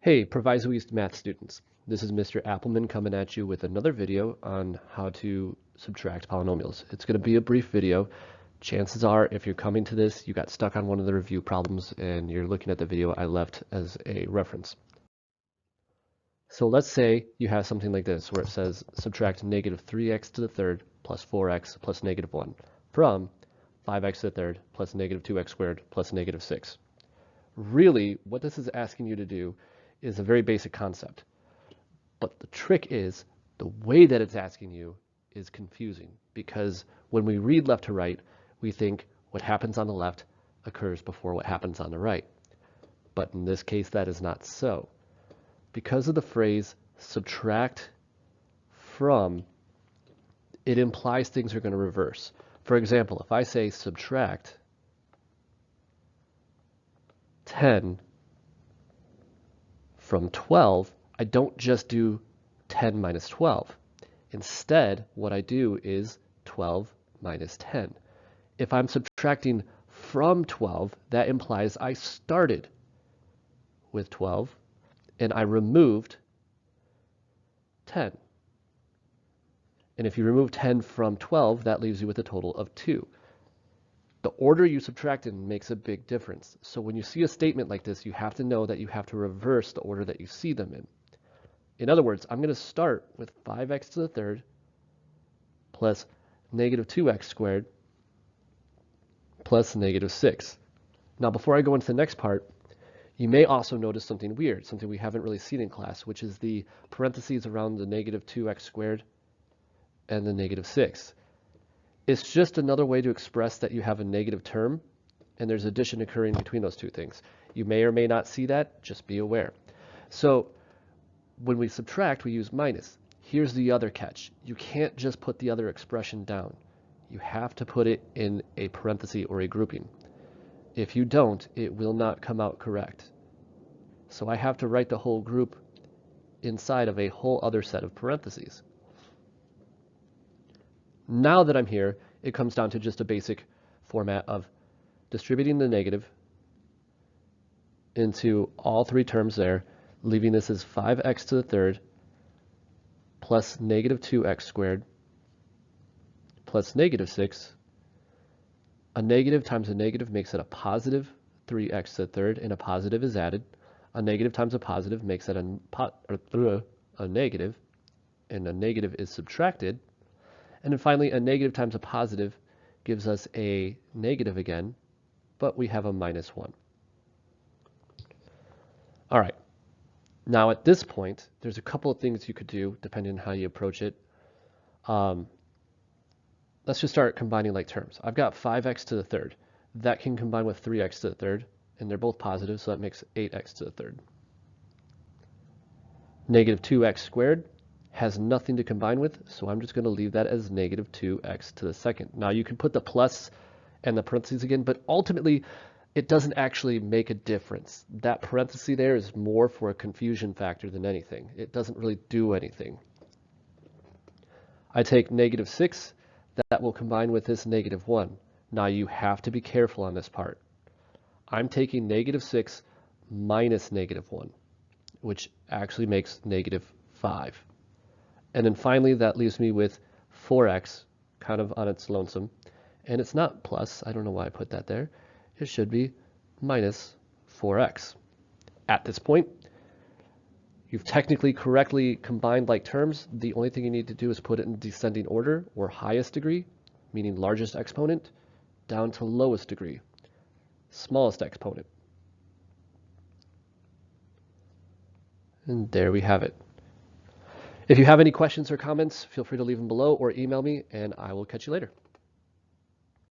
Hey, Proviso East math students. This is Mr. Appleman coming at you with another video on how to subtract polynomials. It's going to be a brief video. Chances are, if you're coming to this, you got stuck on one of the review problems and you're looking at the video I left as a reference. So let's say you have something like this where it says subtract negative 3x to the third plus 4x plus negative 1 from 5x to the third plus negative 2x squared plus negative 6. Really, what this is asking you to do is a very basic concept. But the trick is the way that it's asking you is confusing, because when we read left to right, we think what happens on the left occurs before what happens on the right. But in this case, that is not so. Because of the phrase subtract from, it implies things are going to reverse. For example, if I say subtract 10 from 12, I don't just do 10 minus 12. Instead, what I do is 12 minus 10. If I'm subtracting from 12, that implies I started with 12 and I removed 10. And if you remove 10 from 12, that leaves you with a total of 2. The order you subtract in makes a big difference. So when you see a statement like this, you have to know that you have to reverse the order that you see them in. In other words, I'm going to start with 5x to the third plus negative 2x squared plus negative 6. Now, before I go into the next part, you may also notice something weird, something we haven't really seen in class, which is the parentheses around the negative 2x squared and the negative 6. It's just another way to express that you have a negative term and there's addition occurring between those two things. You may or may not see that, just be aware. So when we subtract, we use minus. Here's the other catch. You can't just put the other expression down. You have to put it in a parenthesis or a grouping. If you don't, it will not come out correct. So I have to write the whole group inside of a whole other set of parentheses. Now that I'm here, it comes down to just a basic format of distributing the negative into all three terms there, leaving this as 5x to the third plus negative 2x squared plus negative 6. A negative times a negative makes it a positive 3x to the third, and a positive is added. A negative times a positive makes it a negative, and a negative is subtracted. And then finally, a negative times a positive gives us a negative again, but we have a minus 1. All right. Now at this point, there's a couple of things you could do depending on how you approach it. Let's just start combining like terms. I've got 5x to the third. That can combine with 3x to the third, and they're both positive, so that makes 8x to the third. Negative 2x squared has nothing to combine with, so I'm just going to leave that as negative 2x to the second. Now you can put the plus and the parentheses again, but ultimately it doesn't actually make a difference. That parenthesis there is more for a confusion factor than anything. It doesn't really do anything. I take negative 6, that will combine with this negative 1. Now you have to be careful on this part. I'm taking negative 6 minus negative 1, which actually makes negative 5. And then finally, that leaves me with 4x, kind of on its lonesome. And it's not plus. I don't know why I put that there. It should be minus 4x. At this point, you've technically correctly combined like terms. The only thing you need to do is put it in descending order, or highest degree, meaning largest exponent, down to lowest degree, smallest exponent. And there we have it. If you have any questions or comments, feel free to leave them below or email me, and I will catch you later.